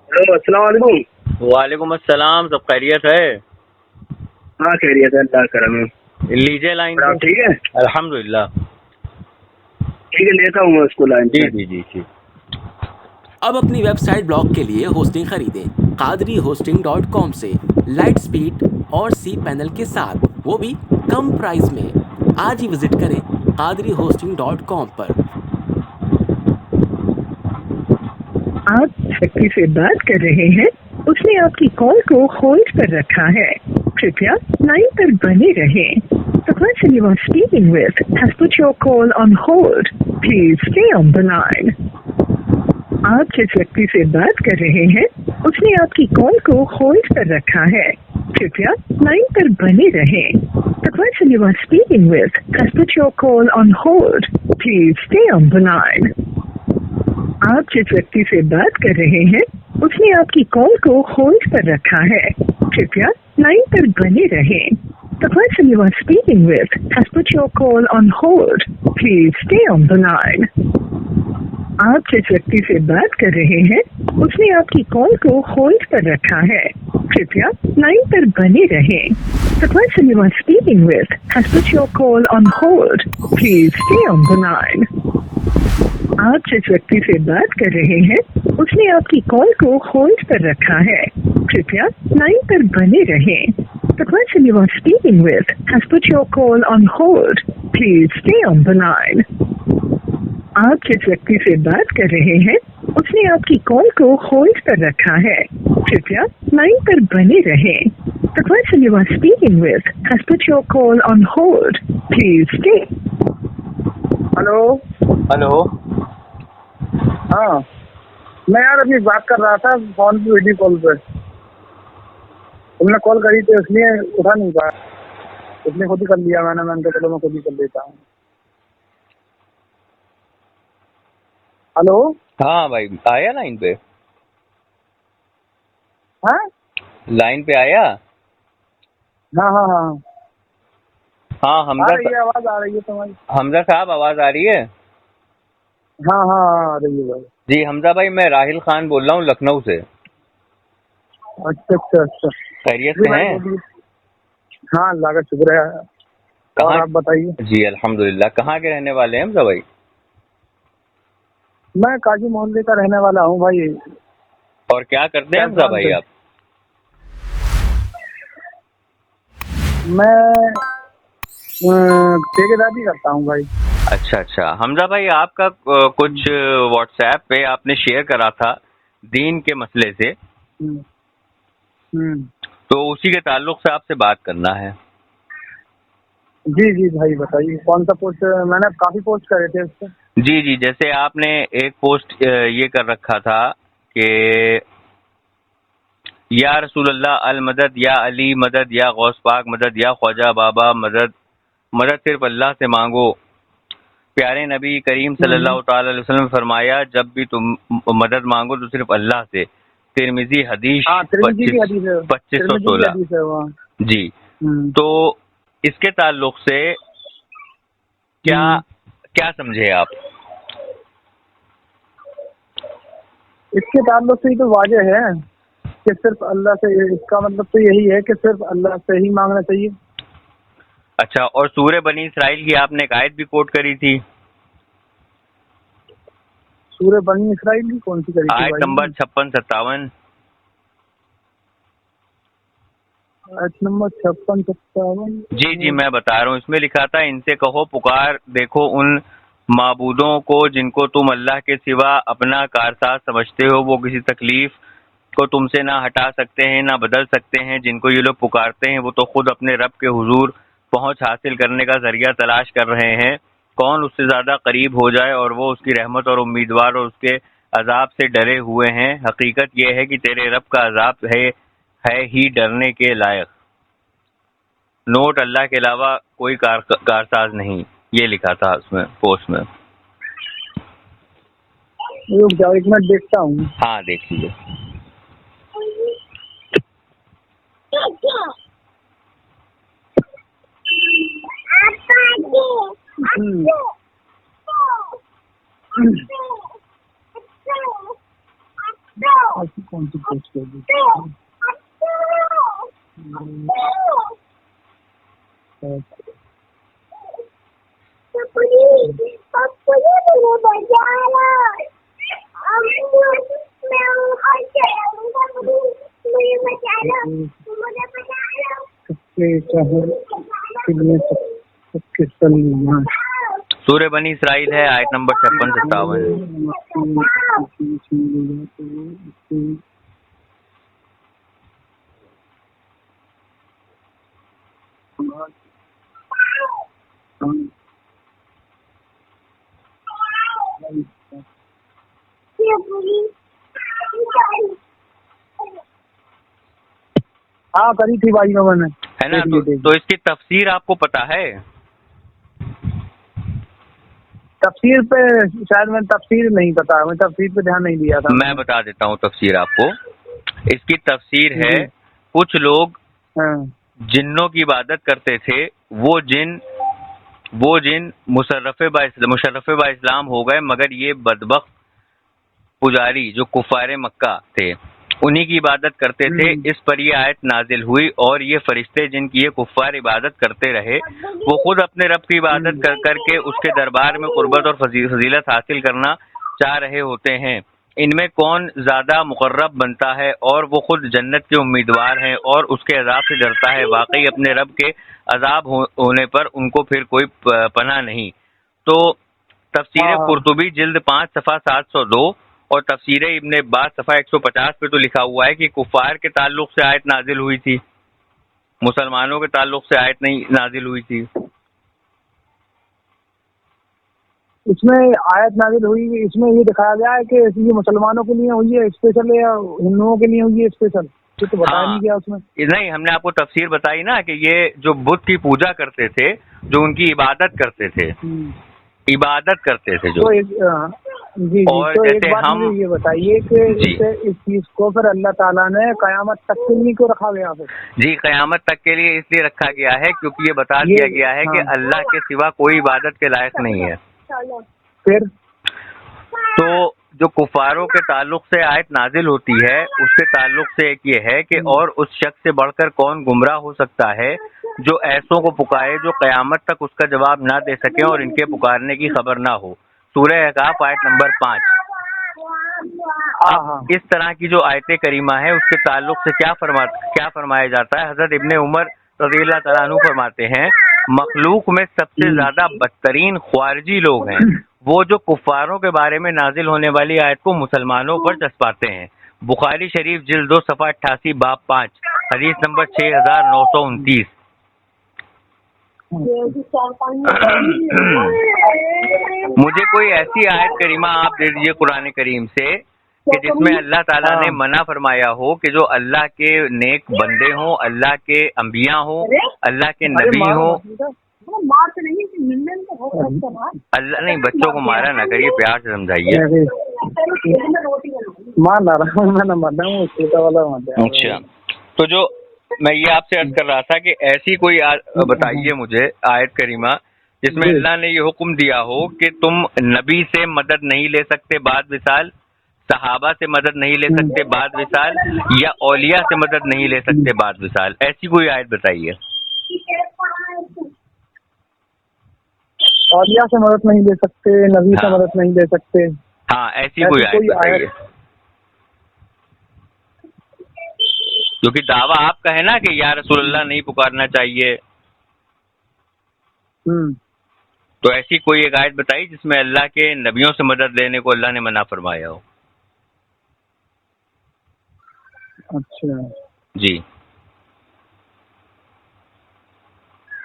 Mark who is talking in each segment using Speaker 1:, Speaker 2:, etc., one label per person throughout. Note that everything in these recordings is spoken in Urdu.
Speaker 1: ہلو السلام علیکم.
Speaker 2: وعلیکم السلام. سب خیریت ہے؟
Speaker 1: ہاں خیریت ہے, اللہ کرم ہے.
Speaker 2: لیجیے لائن پہ.
Speaker 1: ٹھیک ہے
Speaker 2: الحمدللہ.
Speaker 1: ٹھیک ہے, لیتا ہوں میں اس کو لائن
Speaker 2: جی
Speaker 1: پہ.
Speaker 2: جی جی جی.
Speaker 3: اب اپنی ویب سائٹ بلاگ کے لیے ہوسٹنگ خریدیں قادری سے. لائٹ سپیڈ اور سی پینل کے ساتھ, وہ بھی کم پرائز میں. آج ہی وزٹ کریں qadrihosting.com پر. آپ شکتی سے بات کر رہے ہیں, اس نے آپ کی کال کو ہولڈ پر رکھا ہے. کرپیا لائن پر بنے رہیں. The person you are speaking with has put your call on hold. Please stay on the line. آپ جس ویکتی سے بات کر رہے ہیں, اس نے آپ کی کال کو ہولڈ پر رکھا ہے. کرپیا لائن پر بنے رہیں. The person you are speaking with has put your call on hold. Please stay on the line. آپ جس ویکتی سے بات کر رہے ہیں, اس نے آپ کی کال کو ہولڈ پر رکھا ہے. کرپیا لائن پر بنے رہیں. The person you are speaking with has put your call on hold. Please stay on the line. آپ جس ویکتی سے بات کر رہے ہیں, اس نے آپ کی کال کو ہولڈ پر رکھا ہے. کرپیا لائن پر بنے رہیں. The person you are speaking with has put your call on hold. Please stay on the line. آپ جس ویکتی سے بات کر رہے ہیں, اس نے آپ کی کال کو ہولڈ پر رکھا ہے. کرپیا لائن پر بنے رہیں. The person you are speaking with has put your call on hold. Please stay on the line. آپ جس ویکتی سے بات کر رہے ہیں, اس نے آپ کی کال کو ہولڈ پر رکھا ہے. کرپیا لائن پر بنے رہیں. The person you are speaking with has put your call on hold. Please stay.
Speaker 1: Hello.
Speaker 2: Hello.
Speaker 1: ہاں میں یار ابھی بات کر رہا تھا فون پہ, ویڈیو کال پہ. تم نے کال کری تو اس لیے اٹھا نہیں پایا, اس نے خود ہی کر لیا. میں نے کہا چلو میں خود ہی کر لیتا ہوں. ہلو.
Speaker 2: ہاں بھائی, آیا لائن پہ؟
Speaker 1: ہاں
Speaker 2: لائن پہ آیا.
Speaker 1: ہاں ہاں ہاں
Speaker 2: ہاں
Speaker 1: آ
Speaker 2: حمزہ
Speaker 1: رہی ہے, آواز آ رہی ہے تمہاری.
Speaker 2: حمزہ صاحب آواز آ رہی ہے؟
Speaker 1: ہاں ہاں ہاں آ رہی ہے بھائی.
Speaker 2: جی حمزہ بھائی, میں راہل خان بول رہا ہوں لکھنؤ سے.
Speaker 1: اچھا اچھا اچھا.
Speaker 2: خیریت
Speaker 1: جی
Speaker 2: سے
Speaker 1: بھائی
Speaker 2: ہیں؟
Speaker 1: بولیے. ہاں اللہ کا شکر ہے. اور
Speaker 2: کہاں؟
Speaker 1: آپ بتائیے.
Speaker 2: جی الحمدللہ. کہاں کے رہنے والے ہیں حمزہ بھائی؟
Speaker 1: میں کاجی محلے کا رہنے والا ہوں بھائی.
Speaker 2: اور کیا کرتے ہیں حمزہ بھائی آپ؟
Speaker 1: میں ٹھیکیداری کرتا ہوں بھائی.
Speaker 2: اچھا اچھا. حمزہ بھائی آپ کا کچھ واٹس ایپ پہ آپ نے شیئر کرا تھا دین کے مسئلے سے, تو اسی کے تعلق سے آپ سے بات کرنا ہے.
Speaker 1: جی جی بھائی بتائیے کون سا پوسٹ. میں نے کافی پوسٹ کرے تھے اس پہ.
Speaker 2: جی جی, جیسے آپ نے ایک پوسٹ یہ کر رکھا تھا کہ یا رسول اللہ المدد, یا علی مدد, یا غوث پاک مدد, یا خواجہ بابا مدد, مدد صرف اللہ سے مانگو. پیارے نبی کریم صلی اللہ تعالی علیہ وسلم فرمایا جب بھی تم مدد مانگو تو صرف اللہ سے. ترمذی حدیث 2516. جی, تو اس کے تعلق سے کیا سمجھے آپ؟
Speaker 1: اس کے تعلق سے تو واضح ہے کہ صرف اللہ سے. اس کا مطلب تو یہی ہے کہ صرف اللہ سے ہی مانگنا چاہیے.
Speaker 2: اچھا, اور سورہ بنی اسرائیل کی آپ نے ایک آیت بھی کوٹ کری تھی.
Speaker 1: سورہ بنی اسرائیل کی کون سی کری تھی؟
Speaker 2: آیت نمبر 56-57.
Speaker 1: آیت نمبر 56-57.
Speaker 2: جی جی میں بتا رہا ہوں. اس میں لکھا تھا ان سے کہو پکار دیکھو ان معبودوں کو جن کو تم اللہ کے سوا اپنا کارساز سمجھتے ہو. وہ کسی تکلیف کو تم سے نہ ہٹا سکتے ہیں نہ بدل سکتے ہیں. جن کو یہ لوگ پکارتے ہیں وہ تو خود اپنے رب کے حضور پہنچ حاصل کرنے کا ذریعہ تلاش کر رہے ہیں. کون اس سے زیادہ قریب ہو جائے, اور وہ اس کی رحمت اور امیدوار اور اس کے عذاب سے ڈرے ہوئے ہیں. حقیقت یہ ہے کہ تیرے رب کا عذاب ہے ہی ڈرنے کے لائق. نوٹ, اللہ کے علاوہ کوئی کارساز نہیں. یہ لکھا تھا اس میں پوسٹ میں.
Speaker 1: ایک منٹ دیکھتا ہوں.
Speaker 2: ہاں دیکھ لیجیے.
Speaker 1: ایسی کون سی پوسٹ کر دی؟
Speaker 2: سورہ بنی اسرائیل ہے، آیت نمبر 56-57۔
Speaker 1: ہاں کری تھی بھائی میں نے،
Speaker 2: ہے نا؟ تو اس کی تفسیر آپ کو پتا ہے؟
Speaker 1: تفسیر پہ شاید میں تفسیر نہیں پتا، میں تفسیر پہ دھیان نہیں دیا تھا۔
Speaker 2: میں بتا دیتا ہوں تفسیر آپ کو۔ اس کی تفسیر ہے کچھ لوگ جنوں کی عبادت کرتے تھے، وہ جن مشرف با اسلام ہو گئے، مگر یہ بدبخت پجاری جو کفار مکہ تھے انہی کی عبادت کرتے تھے۔ اس پر یہ آیت نازل ہوئی، اور یہ فرشتے جن کی یہ کفار عبادت کرتے رہے وہ خود اپنے رب کی عبادت کر کے اس کے دربار میں قربت اور فضیلت حاصل کرنا چاہ رہے ہوتے ہیں۔ ان میں کون زیادہ مقرب بنتا ہے، اور وہ خود جنت کے امیدوار ہیں اور اس کے عذاب سے ڈرتا ہے۔ واقعی اپنے رب کے عذاب ہونے پر ان کو پھر کوئی پناہ نہیں۔ تو تفسیر قرطبی جلد 5 صفحہ 702 اور تفسیر ابن عباس صفحہ 150 پہ تو لکھا ہوا ہے کہ کفار کے تعلق سے آیت نازل ہوئی تھی، مسلمانوں کے تعلق سے آیت نہیں نازل ہوئی تھی۔
Speaker 1: اس میں آیت نازل ہوئی، اس میں یہ دکھایا گیا ہے کہ یہ مسلمانوں کے لیے ہوئی ہے اسپیشل یا ہندوؤں کے لیے ہوئی ہے اسپیشل؟ یہ تو بتایا نہیں گیا اس میں۔
Speaker 2: نہیں، ہم نے آپ کو تفسیر بتائی نا کہ یہ جو بت کی پوجا کرتے تھے، جو ان کی عبادت کرتے تھے جو
Speaker 1: جی
Speaker 2: اور
Speaker 1: تو ایک
Speaker 2: جیسے
Speaker 1: بات
Speaker 2: ہم
Speaker 1: مجھے یہ بتائیے کہ اس چیز کو پھر اللہ تعالیٰ نے قیامت تک کے لیے کیوں رکھا گیا پھر؟
Speaker 2: جی قیامت تک کے لیے اس لیے رکھا گیا ہے کیونکہ یہ بتا دیا گیا ہے کہ اللہ کے سوا کوئی عبادت کے لائق نہیں ہے۔
Speaker 1: پھر
Speaker 2: تو جو کفاروں کے تعلق سے آیت نازل ہوتی ہے اس کے تعلق سے ایک یہ ہے کہ اور اس شخص سے بڑھ کر کون گمراہ ہو سکتا ہے جو ایسوں کو پکارے جو قیامت تک اس کا جواب نہ دے سکیں اور ان کے پکارنے کی خبر نہ ہو۔ سورہ احقاف آیت نمبر 5۔ اب اس طرح کی جو آیت کریمہ ہے اس کے تعلق سے کیا فرمایا جاتا ہے؟ حضرت ابن عمر رضی اللہ تعالیٰ عنہ فرماتے ہیں مخلوق میں سب سے زیادہ بدترین خوارجی لوگ ہیں وہ جو کفاروں کے بارے میں نازل ہونے والی آیت کو مسلمانوں پر چسپاتے ہیں۔ بخاری شریف جلد 2 صفحہ 88 باب 5 حدیث نمبر 6929۔ مجھے کوئی ایسی آیت کریمہ آپ دے دیجئے قرآن کریم سے کہ جس میں اللہ تعالیٰ نے منع فرمایا ہو کہ جو اللہ کے نیک بندے ہوں، اللہ کے انبیاء ہوں، اللہ کے نبی ہوں۔ اللہ نہیں، بچوں کو مارا نہ کریے، پیار سے سمجھائیے۔ اچھا، تو جو میں یہ آپ سے عرض کر رہا تھا کہ ایسی کوئی بتائیے مجھے آیت کریمہ جس میں اللہ نے یہ حکم دیا ہو کہ تم نبی سے مدد نہیں لے سکتے بعد وصال، صحابہ سے مدد نہیں لے سکتے بعد وصال، یا اولیاء سے مدد نہیں لے سکتے بعد وصال۔ ایسی کوئی آیت بتائیے۔
Speaker 1: اولیاء سے مدد نہیں لے سکتے، نبی سے مدد نہیں لے سکتے،
Speaker 2: ہاں ایسی کوئی آیت بتائیے۔ کیونکہ دعویٰ آپ کا ہے نا کہ یا رسول اللہ نہیں پکارنا چاہیے، تو ایسی کوئی ایک آیت بتائی جس میں اللہ کے نبیوں سے مدد لینے کو اللہ نے منع فرمایا ہو۔
Speaker 1: اچھا
Speaker 2: جی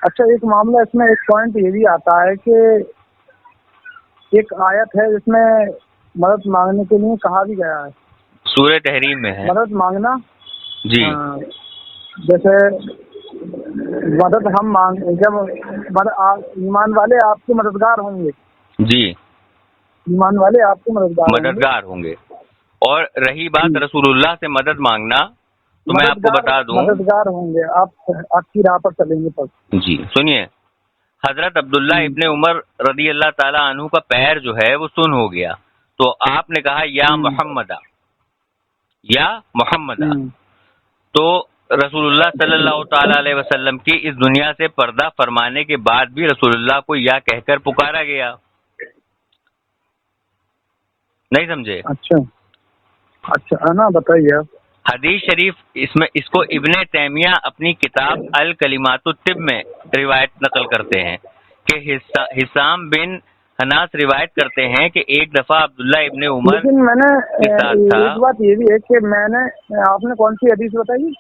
Speaker 1: اچھا، ایک معاملہ اس میں ایک پوائنٹ یہ بھی آتا ہے کہ ایک آیت ہے جس میں مدد مانگنے کے لیے کہا بھی گیا ہے،
Speaker 2: سورہ تحریم میں ہے
Speaker 1: مدد مانگنا۔
Speaker 2: جی
Speaker 1: جیسے مدد ہم جب ایمان والے آپ کے مددگار ہوں گے،
Speaker 2: جی
Speaker 1: ایمان والے آپ کے مددگار
Speaker 2: ہوں گے۔ اور رہی بات رسول اللہ سے مدد مانگنا، تو میں آپ کو بتا دوں
Speaker 1: مددگار ہوں گے، آپ کی راہ پر چلیں گے۔
Speaker 2: جی سنیے، حضرت عبداللہ ابن عمر رضی اللہ تعالیٰ عنہ کا پیر جو ہے وہ سن ہو گیا، تو آپ نے کہا یا محمد، یا محمد. تو رسول اللہ صلی اللہ تعالی علیہ وسلم کی اس دنیا سے پردہ فرمانے کے بعد بھی رسول اللہ کو یا کہہ کر پکارا گیا. نہیں سمجھے؟
Speaker 1: اچھا نا بتائیے آپ.
Speaker 2: حدیث شریف اس کو ابن تیمیہ اپنی کتاب الکلمات الطب میں روایت نقل کرتے ہیں کہ حسام بن حناس روایت کرتے ہیں کہ ایک دفعہ عبداللہ ابن عمر.
Speaker 1: لیکن میں نے
Speaker 2: تھا
Speaker 1: ایک بات یہ بھی ہے کہ آپ نے کون سی حدیث بتائی؟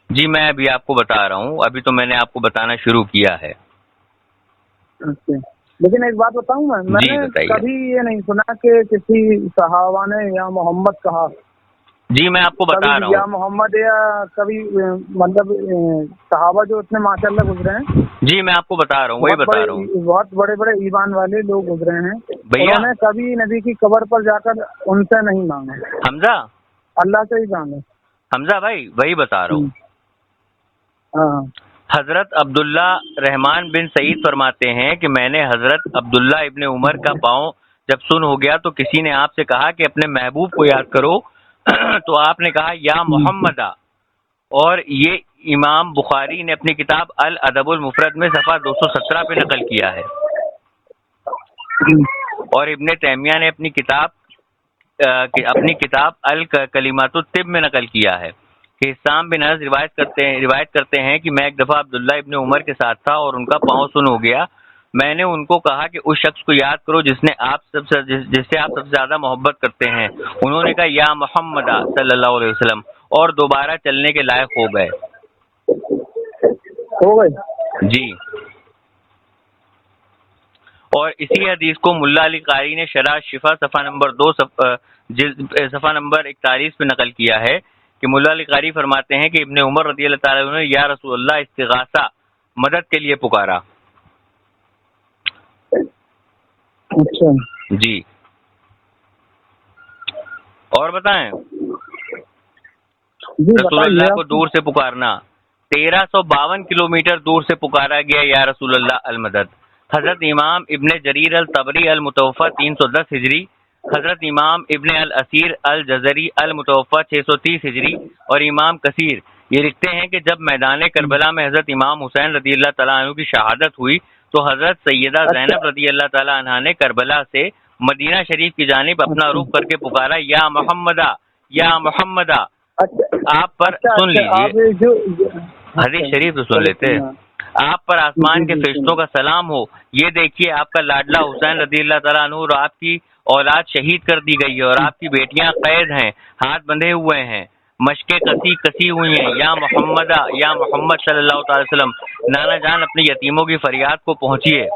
Speaker 2: جی میں ابھی آپ کو بتا رہا ہوں، ابھی تو میں نے آپ کو بتانا شروع کیا ہے.
Speaker 1: لیکن ایک بات بتاؤں میں نے کبھی یہ نہیں سنا کہ کسی صحابہ نے یا محمد کہا.
Speaker 2: جی میں آپ کو بتا رہا ہوں
Speaker 1: یا محمد یا کبھی مطلب صحابہ جو اتنے ماشاء اللہ گزرے ہیں.
Speaker 2: جی میں آپ کو بتا رہا ہوں، وہی بتا رہا ہوں.
Speaker 1: بہت بڑے بڑے ایمان والے لوگ گزرے ہیں
Speaker 2: بھیا،
Speaker 1: انہوں نے کبھی نبی کی قبر پر جا کر ان سے نہیں مانگے.
Speaker 2: حمزہ،
Speaker 1: اللہ سے ہی مانگے.
Speaker 2: حمزہ بھائی وہی بتا رہا ہوں. حضرت عبداللہ رحمان بن سعید فرماتے ہیں کہ میں نے حضرت عبداللہ ابن عمر کا پاؤں جب سن ہو گیا تو کسی نے آپ سے کہا کہ اپنے محبوب کو یاد کرو تو آپ نے کہا یا محمد. اور یہ امام بخاری نے اپنی کتاب الادب المفرد میں صفحہ 217 پہ نقل کیا ہے، اور ابن تیمیہ نے اپنی کتاب الکلمات الطب میں نقل کیا ہے کہ حسام بن حناس روایت کرتے ہیں کہ میں ایک دفعہ عبداللہ ابن عمر کے ساتھ تھا اور ان کا پاؤں سن ہو گیا. میں نے ان کو کہا کہ اس شخص کو یاد کرو جس سے آپ سب سے زیادہ محبت کرتے ہیں. انہوں نے کہا یا محمد صلی اللہ علیہ وسلم، اور دوبارہ چلنے کے لائق ہو گئے. جی. اور اسی حدیث کو ملا علی قاری نے شرح شفا صفحہ نمبر 41 پہ نقل کیا ہے کہ ملا علی قاری فرماتے ہیں کہ ابن عمر رضی اللہ تعالیٰ عنہ نے یا رسول اللہ استغاثہ مدد کے لیے پکارا.
Speaker 1: اچھا
Speaker 2: جی. اور بتائیں. رسول اللہ کو دور سے پکارنا. 1352 کلومیٹر دور سے پکارا گیا یا رسول اللہ المدد. حضرت امام ابن جریر الطبری المتوفہ 310 ہجری، حضرت امام ابن الاسیر الجزری المتوفہ 630 ہجری اور امام کثیر یہ لکھتے ہیں کہ جب میدان کربلا میں حضرت امام حسین رضی اللہ تعالیٰ عنہ کی شہادت ہوئی تو حضرت سیدہ زینب رضی اللہ تعالیٰ عنہ نے کربلا سے مدینہ شریف کی جانب اپنا رخ کر کے پکارا یا محمدہ یا محمدہ. آپ پر سن لیجیے، حدیث شریف تو سن لیتے. آپ پر آسمان کے فرشتوں کا سلام ہو. یہ دیکھیے آپ کا لاڈلا حسین رضی اللہ تعالیٰ عنہ اور آپ کی اولاد شہید کر دی گئی ہے اور آپ کی بیٹیاں قید ہیں، ہاتھ بندھے ہوئے ہیں، مشقیں کسی ہوئی ہیں. یا محمدہ یا محمد صلی اللہ تعالی وسلم. نانا جان اپنے یتیموں کی فریاد کو پہنچیے.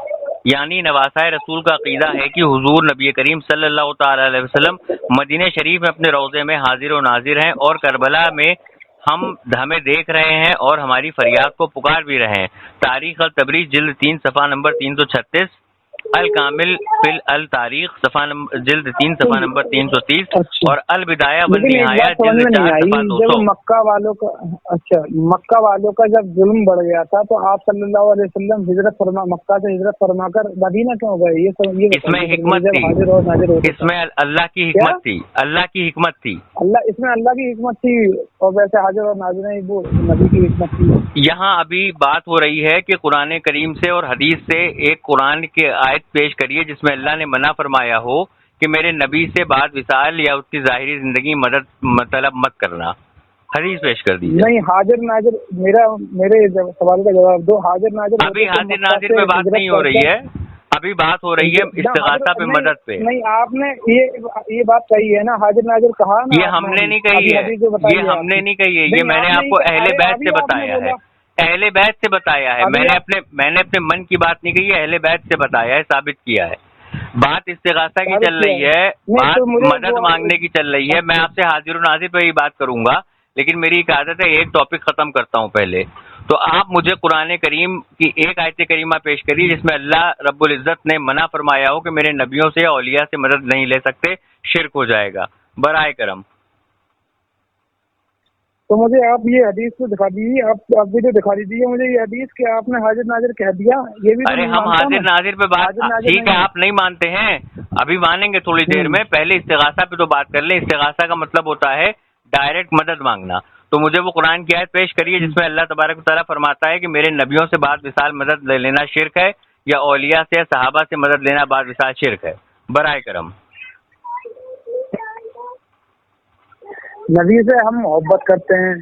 Speaker 2: یعنی نواسۂ رسول کا عقیدہ ہے کہ حضور نبی کریم صلی اللہ تعالی علیہ وسلم مدینہ شریف میں اپنے روضے میں حاضر و ناظر ہیں اور کربلا میں ہمیں دیکھ رہے ہیں اور ہماری فریاد کو پکار بھی رہے ہیں. تاریخ التبریز جلد 3 صفحہ نمبر 336، الکامل فی التاریخ جلد 3 صفحہ نمبر 330 اور البدایہ والنہایہ جلد 4 صفحہ 200.
Speaker 1: مکہ والوں کا جب ظلم بڑھ گیا تھا تو آپ صلی اللہ علیہ وسلم مکہ سے ہجرت فرما کر مدینہ کیوں گئے؟ یہ
Speaker 2: اس میں حکمت تھی، اس میں اللہ کی حکمت تھی، اللہ کی حکمت تھی.
Speaker 1: اس میں اللہ کی حکمت تھی اور ویسے حاضر اور ناظر وہ نبی کی حکمت تھی.
Speaker 2: یہاں ابھی بات ہو رہی ہے کہ قرآن کریم سے اور حدیث سے ایک قرآن کے آیت پیش کریے جس میں اللہ نے منع فرمایا ہو کہ میرے نبی سے بعد وصال یا اس کی ظاہری زندگی مدد طلب مت کرنا. حدیث پیش کر دیجیے.
Speaker 1: نہیں حاضر ناظر، میرے سوال کا جواب دو. حاضر ناظر
Speaker 2: ابھی حاضر ناظر پہ بات نہیں ہو رہی ہے، ابھی بات ہو رہی ہے استغاثہ پہ مدد پہ.
Speaker 1: نہیں آپ نے یہ بات کہی ہے نا، حاضر ناظر کہا نا.
Speaker 2: یہ ہم نے نہیں کہی ہے، یہ ہم نے نہیں کہی ہے، یہ میں نے آپ کو اہل بیت سے بتایا ہے، اہل بیت سے بتایا ہے. میں نے اپنے من کی بات نہیں کہی ہے، اہل بیت سے بتایا ہے، ثابت کیا ہے. بات استغاثہ کی چل رہی ہے، بات مدد مانگنے کی چل رہی ہے. میں آپ سے حاضر و ناظر پہ ہی بات کروں گا، لیکن میری ایک عادت ہے ایک ٹاپک ختم کرتا ہوں پہلے. تو آپ مجھے قرآن کریم کی ایک آیت کریمہ پیش کریے جس میں اللہ رب العزت نے منع فرمایا ہو کہ میرے نبیوں سے اولیاء سے مدد نہیں لے سکتے، شرک ہو جائے گا، برائے کرم.
Speaker 1: تو مجھے آپ یہ حدیث تو دکھا دیجیے، آپ بھی تو دکھا دیجیے مجھے یہ حدیث کہ آپ نے حاضر ناظر کہہ دیا. یہ بھی
Speaker 2: ارے ہم حاضر ناظر پہ بات ٹھیک ہے، آپ نہیں مانتے ہیں، ابھی مانیں گے تھوڑی دیر میں. پہلے استغاثہ پہ تو بات کر لیں. استغاثہ کا مطلب ہوتا ہے ڈائریکٹ مدد مانگنا. تو مجھے وہ قرآن کی آیت پیش کریے جس میں اللہ تبارک و تعالیٰ فرماتا ہے کہ میرے نبیوں سے بعد وصال مدد لے لینا شرک ہے, یا اولیاء سے یا صحابہ سے مدد لینا بعد وصال شرک ہے, برائے کرم.
Speaker 1: نبی سے ہم محبت کرتے ہیں,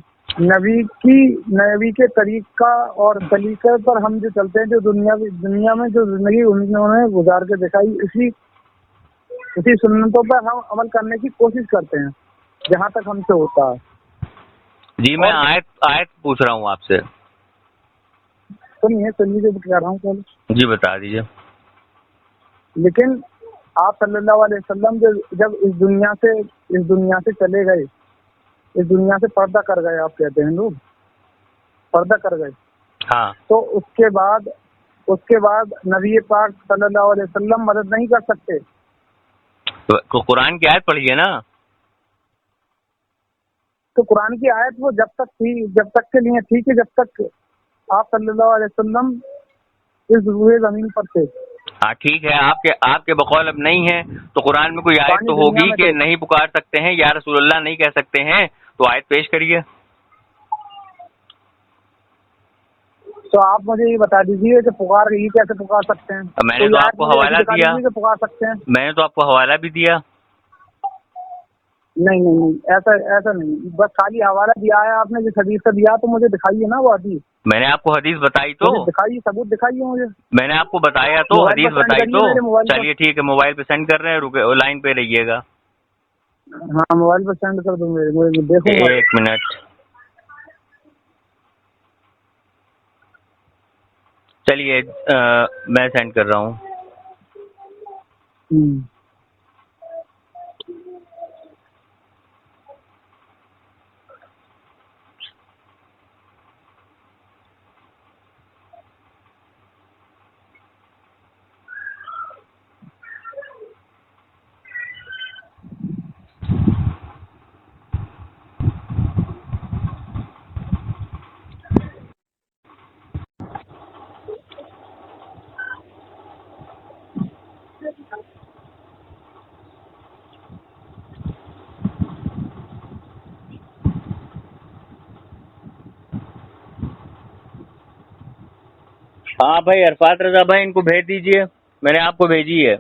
Speaker 1: نبی کے طریقہ اور طریقے پر ہم جو چلتے ہیں, جو دنیا میں جو زندگی انہوں نے گزار کے دکھائی, اسی سنتوں پر ہم عمل کرنے کی کوشش کرتے ہیں جہاں تک ہم سے ہوتا ہے.
Speaker 2: جی میں آیت پوچھ رہا ہوں آپ سے.
Speaker 1: سنیے کہہ رہا ہوں.
Speaker 2: جی بتا دیجیے.
Speaker 1: لیکن آپ صلی اللہ علیہ وسلم جب اس دنیا سے چلے گئے, اس دنیا سے پردہ کر گئے, آپ کہتے ہیں لوگ پردہ کر گئے,
Speaker 2: ہاں,
Speaker 1: تو اس کے بعد نبی پاک صلی اللہ علیہ وسلم مدد نہیں کر سکتے.
Speaker 2: تو قرآن کی آیت پڑھیے نا.
Speaker 1: تو قرآن کی آیت وہ جب تک کے لیے تھی کہ جب تک آپ صلی اللہ علیہ وسلم اس روئے زمین پر تھے.
Speaker 2: ہاں ٹھیک ہے, آپ کے بقول اب نہیں ہے, تو قرآن میں کوئی آیت تو ہوگی کہ نہیں پکار سکتے ہیں, یا رسول اللہ نہیں کہہ سکتے ہیں, تو آیت پیش کریے.
Speaker 1: تو آپ مجھے یہ بتا دیجیے کہ یہ کیسے پکار سکتے ہیں.
Speaker 2: میں نے تو آپ کو حوالہ دیا,
Speaker 1: پکار سکتے ہیں.
Speaker 2: میں نے تو آپ کو حوالہ بھی دیا.
Speaker 1: نہیں ایسا نہیں, بس خالی حوالہ دیا ہے آپ نے. جس حدیث سے دیا تو مجھے دکھائیے نا وہ حدیث. میں
Speaker 2: نے آپ کو حدیث بتائی تو
Speaker 1: دکھائیے, ثبوت دکھائیے مجھے.
Speaker 2: میں نے آپ کو بتایا تو, حدیث بتائی تو. چلیے ٹھیک ہے, موبائل پہ سینڈ کر رہے ہیں, رکے لائن پہ رہیے گا.
Speaker 1: ہاں موبائل پہ سینڈ کر دو میرے, دیکھوں گا.
Speaker 2: 1 منٹ. چلیے میں سینڈ کر رہا ہوں. ہاں بھائی عرفات رضا بھائی, ان کو بھیج دیجئے, میں نے آپ کو بھیجی ہے.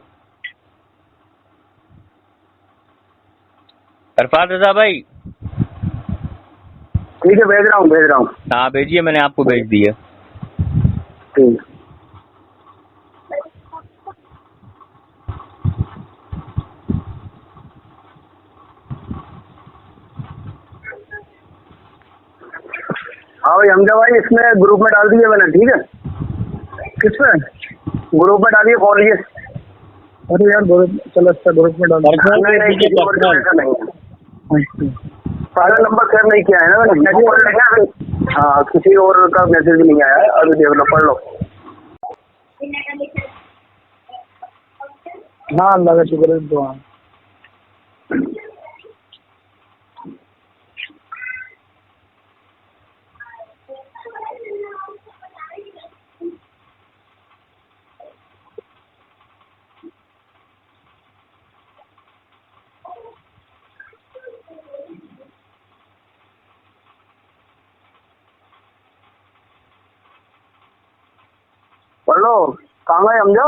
Speaker 2: عرفات رضا بھائی
Speaker 1: ٹھیک ہے, بھیج رہا ہوں.
Speaker 2: ہاں بھیجیے, میں نے آپ کو بھیج دی ہے.
Speaker 1: ٹھیک. ہاں بھائی حمزہ بھائی, اس میں گروپ میں ڈال دیجیے میں نے. ٹھیک ہے, کس میں گروپ میں ڈالیے, کال لیے. ارے یار چلو اچھا گروپ میں ڈال دیجیے. سارا نمبر سیو نہیں کیا ہے نا میں نے. ہاں کسی اور کا میسج بھی نہیں آیا ہے. ابھی دیکھ لو, پڑھ لو. ہاں اللہ کا شکر ہے. دعا پڑھ لو. کہاں گئے حمزہ؟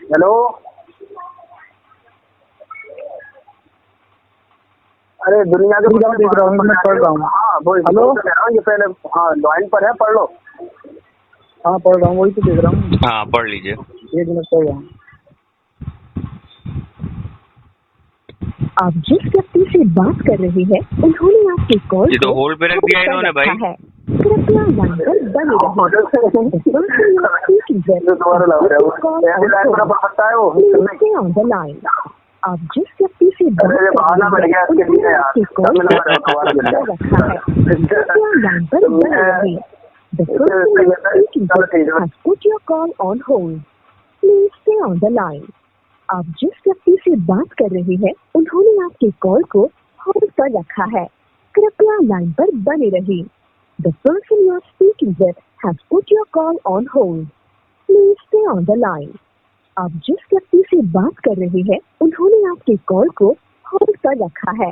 Speaker 1: ہیلو, ارے دنیا کے دیکھ رہا ہوں, میں پڑھ رہا ہوں. ہاں ہلو, یہ پہلے ہاں لائن پر ہے, پڑھ لو. ہاں پڑھ رہا ہوں, وہی تو دیکھ رہا ہوں.
Speaker 2: ہاں پڑھ لیجئے.
Speaker 1: 1 منٹ پڑھ رہا ہوں.
Speaker 3: آپ جس ویکتی سے بات کر رہے ہیں انہوں نے آپ کی کال
Speaker 2: یہ تو ہولڈ پہ رکھ دیا انہوں نے بھائی.
Speaker 3: کرپیا لائن پر بنے رہیں. آپ جس ویکتی سے بات کر رہے ہیں انہوں نے آپ کی کال رکھا ہے. کرپیا لائن پر بنے رہیں. The person you are speaking with has put your call on hold. Please stay on the line. آپ جس ویکتی سے بات کر رہے ہیں انہوں نے آپ کی کال کو ہولڈ پر رکھا ہے. کرپیا لائن پر بنے رہیں. The person you are speaking with has put your call on hold. Please stay on the line. آپ جس ویکتی سے بات کر رہے ہیں انہوں نے آپ کی کال کو ہولڈ پر رکھا ہے.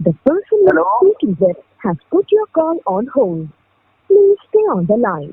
Speaker 3: The person you are speaking with has put your call on hold. Please stay on the line.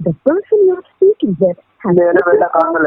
Speaker 3: The person you are speaking with has put your call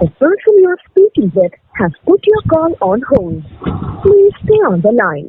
Speaker 3: The person you are speaking with has put your call on hold. Please stay on the line.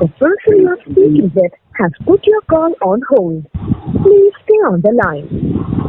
Speaker 3: The person you are speaking with has put your call on hold. Please stay on the line.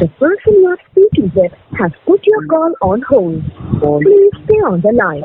Speaker 3: The person you are speaking with has put your call on hold. Please stay on the line.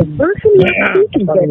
Speaker 3: The person you are speaking with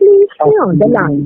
Speaker 3: Please stay on the line.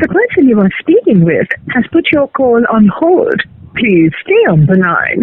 Speaker 3: The person you are speaking with has put your call on hold. Please stay on the line.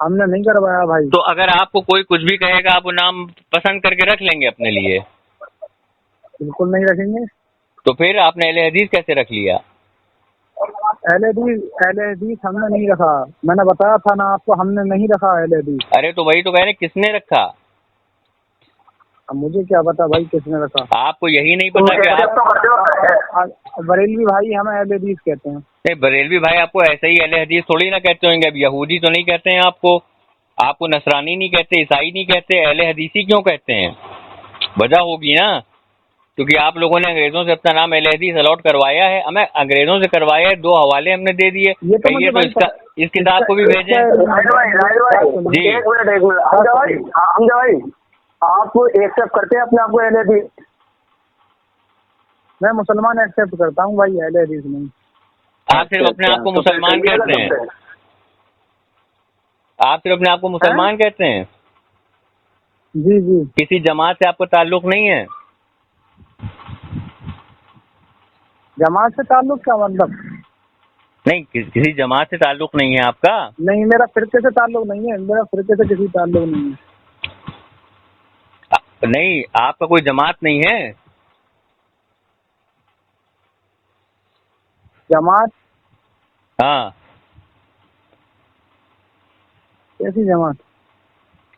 Speaker 1: ہم نے نہیں کروایا بھائی.
Speaker 2: تو اگر آپ کو کوئی کچھ بھی کہے گا آپ وہ نام پسند کر کے رکھ لیں گے اپنے لیے؟
Speaker 1: بالکل نہیں رکھیں گے.
Speaker 2: تو پھر آپ نے اہل حدیث کیسے رکھ لیا؟
Speaker 1: اہل حدیث ہم نے نہیں رکھا. میں نے بتایا تھا نا آپ کو, ہم نے نہیں رکھا اہل حدیث.
Speaker 2: ارے تو وہی تو کہہ رہے کس نے رکھا؟
Speaker 1: اب مجھے کیا پتا بھائی کس نے رکھا.
Speaker 2: آپ کو یہی نہیں پتا کہ آپ
Speaker 1: بریلوی بھائی ہمیں اہل حدیث کہتے ہیں.
Speaker 2: نہیں, بریلوی بھائی آپ کو ایسے ہی اہل حدیث تھوڑی نہ کہتے ہوں گے. اب یہودی تو نہیں کہتے ہیں آپ کو نصرانی نہیں کہتے, عیسائی نہیں کہتے, اہل حدیثی کیوں کہتے ہیں؟ وجہ ہوگی نا, کیونکہ آپ لوگوں نے انگریزوں سے اپنا نام اہل حدیث الاٹ کروایا ہے. ہمیں انگریزوں سے کروایا ہے, 2 حوالے ہم نے دے دیے, کہیے تو اس کتاب کو بھی بھیجیں. جی
Speaker 4: حمزہ بھائی آپ ایکسپٹ کرتے ہیں اپنے آپ کو اہل حدیث؟
Speaker 1: میں مسلمان ایکسپٹ کرتا ہوں بھائی, اہل حدیث نہیں.
Speaker 2: آپ صرف اپنے آپ کو مسلمان کہتے ہیں؟ آپ صرف اپنے آپ کو مسلمان کہتے ہیں؟
Speaker 1: جی جی.
Speaker 2: کسی جماعت سے آپ کو تعلق نہیں ہے؟
Speaker 1: جماعت سے تعلق کیا مطلب؟
Speaker 2: نہیں, کسی جماعت سے تعلق نہیں ہے آپ کا؟
Speaker 1: نہیں, میرا فرقے سے تعلق نہیں ہے. میرا فرقے سے کسی تعلق نہیں ہے.
Speaker 2: نہیں, آپ کا کوئی جماعت نہیں ہے؟
Speaker 1: جماعت؟
Speaker 2: ہاں.
Speaker 1: کیسی جماعت؟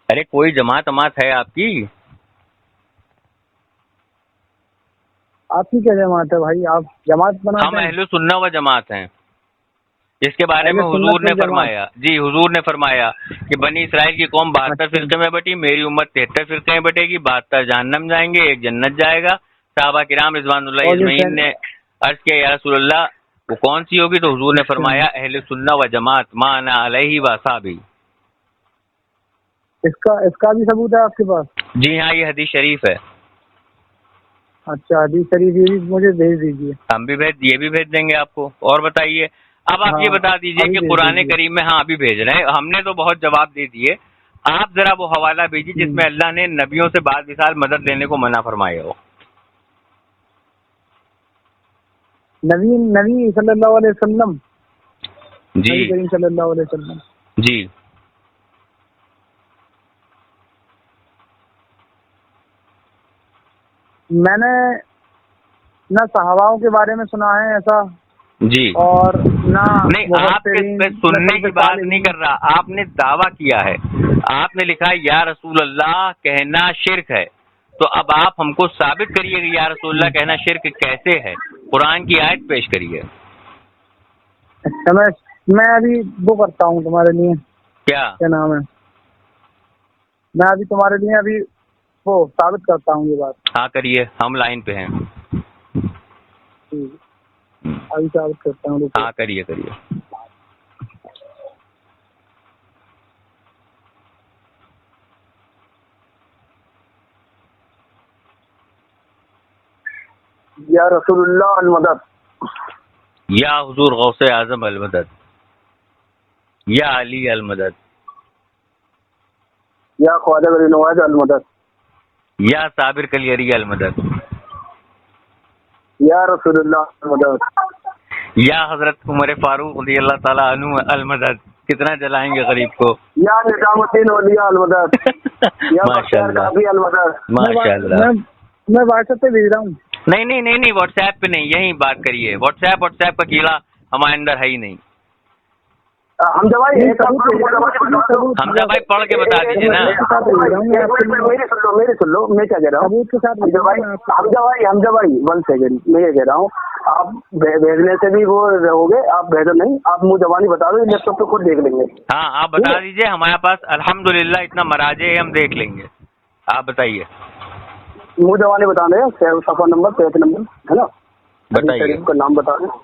Speaker 2: ارے کوئی جماعت ہے آپ کی؟
Speaker 1: آپ کی کیا جماعت ہے بھائی؟ آپ جماعت بناتے
Speaker 2: ہم
Speaker 1: ہیں؟
Speaker 2: اہل سنہ و جماعت ہیں. اس کے بارے میں حضور نے فرمایا, جی حضور نے فرمایا کہ بنی اسرائیل کی قوم 72 فرقے میں بٹی, میری امت 73 فرقے میں بٹے گی, 72 جہنم جائیں گے, 1 جنت جائے گا. صحابہ کرام رضوان اللہ اجمعین نے عرض کیا یا رسول اللہ وہ کون سی ہوگی؟ تو حضور نے فرمایا اہل سنہ و جماعت ما انا علیہ و اصحابی.
Speaker 1: اس کا بھی ثبوت ہے آپ کے پاس؟
Speaker 2: جی ہاں, یہ حدیث شریف ہے.
Speaker 1: اچھا, حدیث شریف یہ بھی مجھے بھیج دیجیے.
Speaker 2: ہم بھی یہ بھی بھیج دیں گے آپ کو. اور بتائیے, اب آپ یہ بتا دیجئے کہ قرآن کریم میں, ہاں ابھی بھیج رہے ہیں, ہم نے تو بہت جواب دے دیے, آپ ذرا وہ حوالہ بھیجیے جس میں اللہ نے نبیوں سے بعض مثال مدد لینے کو منع فرمایا ہو.
Speaker 1: نبی صلی اللہ علیہ وسلم.
Speaker 2: جی
Speaker 1: نبی کریم صلی اللہ علیہ وسلم.
Speaker 2: جی
Speaker 1: میں نے نہ صحاباؤں کے بارے میں سنا ہے ایسا,
Speaker 2: جی,
Speaker 1: اور نہ
Speaker 2: نہیں آپ کے سننے کی بات نہیں کر رہا, آپ نے دعویٰ کیا ہے, آپ نے لکھا یا رسول اللہ کہنا شرک ہے. تو اب آپ ہم کو ثابت کریے کہ یا رسول اللہ کہنا شرک کیسے ہے, قرآن کی آیت پیش کریے.
Speaker 1: اچھا, میں ابھی وہ کرتا ہوں تمہارے لیے, کیا نام ہے, میں ابھی تمہارے لیے ابھی وہ ثابت کرتا ہوں یہ بات.
Speaker 2: ہاں کریے, ہم لائن پہ ہیں.
Speaker 1: ابھی ثابت کرتا ہوں.
Speaker 2: ہاں کریے.
Speaker 4: یا رسول اللہ المدد,
Speaker 2: یا حضور غوث اعظم المدد, یا علی المدد,
Speaker 4: یا خواجہ غریب نواز المدد,
Speaker 2: یا صابر کلیری المدد,
Speaker 4: یا رسول اللہ المدد,
Speaker 2: یا حضرت عمر فاروق رضی اللہ تعالیٰ عنہ المدد. کتنا جلائیں گے غریب کو.
Speaker 4: یا نظام الدین اولیاء المدد, یا
Speaker 2: ماشاء اللہ,
Speaker 4: المدد.
Speaker 2: ماشاء اللہ.
Speaker 1: میں واٹس ایپ پہ بھیج رہا ہوں.
Speaker 2: نہیں واٹس ایپ پہ نہیں, یہیں بات کریے. واٹس ایپ کا کیڑا ہمارے اندر ہے ہی نہیں.
Speaker 4: حمزہ بھائی
Speaker 2: حمزہ بھائی پڑھ کے بتا دیجیے نا.
Speaker 4: میری سن لو, میں کیا کہہ رہا ہوں حمزہ بھائی 1 سیکنڈ, میں یہ کہہ رہا ہوں آپ بھیجنے سے بھی وہ رہو گے, آپ بھیجو نہیں, آپ منہ زبانی بتا دو, لیپ ٹاپ پہ خود دیکھ لیں گے.
Speaker 2: ہاں آپ بتا دیجیے, ہمارے پاس الحمدللہ اتنا مراجع ہے, ہم دیکھ لیں گے. آپ بتائیے.
Speaker 4: منہ زبانی بتا دیں, صفحہ نمبر, پیج نمبر ہے نا,
Speaker 2: بتائیے.
Speaker 4: کا نام بتا دیں.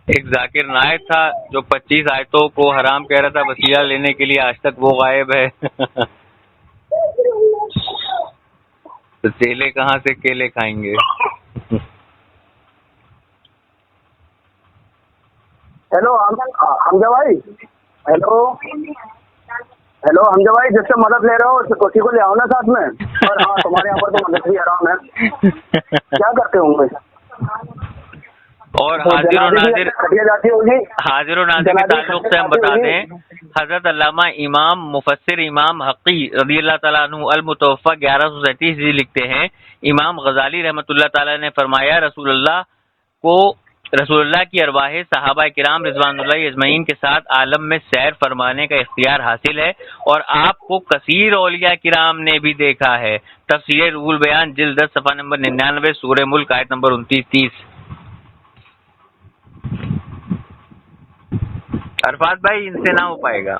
Speaker 2: ایک ذاکر نائک تھا جو 25 آیتوں کو حرام کہہ رہا تھا وسیلہ لینے کے لیے, آج تک وہ غائب ہے. تو چیلے کہاں سے کیلے کھائیں گے؟
Speaker 4: ہیلو حمزہ بھائی، ہیلو حمزہ بھائی، جس سے مدد لے رہے ہو اسی کو لے آؤ نا ساتھ میں. اور ہاں تمہارے یہاں پر تو مدد بھی آرام ہے. کیا کرتے ہوں گے؟
Speaker 2: اور حاضر و ناظر
Speaker 4: جاتی ہوگی.
Speaker 2: حاضر و ناظر کے تعلق سے ہم بتا دیں، حضرت علامہ امام مفسر امام حقی رضی اللہ تعالیٰ عنہ المتوفی 1137 لکھتے ہیں، امام غزالی رحمۃ اللہ تعالیٰ نے فرمایا رسول اللہ کی ارواح صحابہ کرام رضوان اللہ اجمعین کے ساتھ عالم میں سیر فرمانے کا اختیار حاصل ہے، اور آپ کو کثیر اولیاء کرام نے بھی دیکھا ہے. تفسیر روح البیان جلد 10 صفحہ نمبر 99، سورہ ملک آیت نمبر 29-30. عرفات بھائی ان سے نہ ہو پائے گا،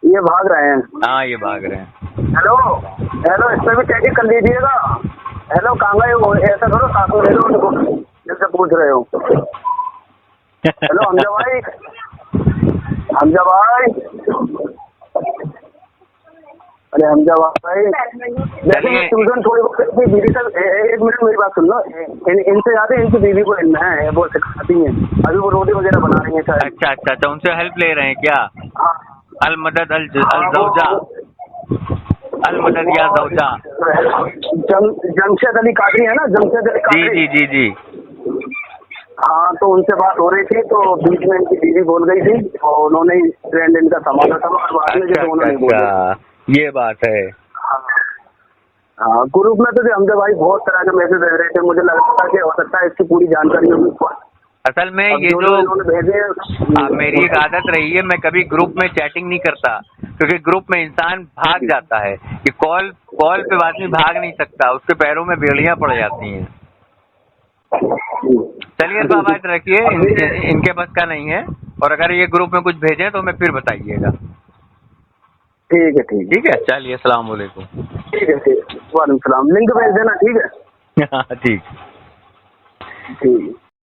Speaker 4: یہ بھاگ رہے ہیں.
Speaker 2: ہاں یہ بھاگ رہے ہیں.
Speaker 4: ہیلو اس پہ بھی چیکنگ کر لیجیے گا. ہیلو کہاں گئے ہو؟ ایسا کرو ساتھ میں لے لو ان کو جن سے پوچھ رہے ہو. ہیلو حمزہ بھائی، ارے حمزہ بھائی ٹیوشن تھوڑی بہت بیوی سے، ایک منٹ میری بات سن لو. ان سے زیادہ ان کی بیوی کو علم ہے، وہ سکھاتی ہیں. ابھی وہ روٹی وغیرہ بنا رہی ہیں.
Speaker 2: اچھا ان سے ہیلپ لے رہے ہیں کیا؟ المدد الزوجہ، المدد یا زوجہ.
Speaker 4: جمشید علی قادری ہے نا، جمشید علی قادری.
Speaker 2: جی
Speaker 4: ہاں تو ان سے بات ہو رہی تھی تو بیچ میں ان کی بیوی بول گئی تھی اور انہوں نے ٹرینڈ ان کا سنبھالا تھا.
Speaker 2: اچھا یہ بات ہے.
Speaker 4: ہاں گروپ میں تو حمزہ بھائی بہت طرح کے میسج دے رہے تھے. مجھے لگتا تھا کہ ہو سکتا ہے اس کی پوری جانکاری ہوگی.
Speaker 2: اصل میں یہ جو میری ایک عادت رہی ہے، میں کبھی گروپ میں چیٹنگ نہیں کرتا، کیونکہ گروپ میں انسان بھاگ جاتا ہے. کہ کال پہ آدمی بھاگ نہیں سکتا، اس کے پیروں میں بیڑیاں پڑ جاتی ہیں. چلیے بابا رکھیے، ان کے بس کا نہیں ہے. اور اگر یہ گروپ میں کچھ بھیجیں تو ہمیں پھر بتائیے گا.
Speaker 4: ٹھیک ہے.
Speaker 2: چلیے السلام علیکم.
Speaker 4: ٹھیک ہے. وعلیکم السلام. لنک بھیج دینا. ٹھیک ہے.
Speaker 2: ٹھیک.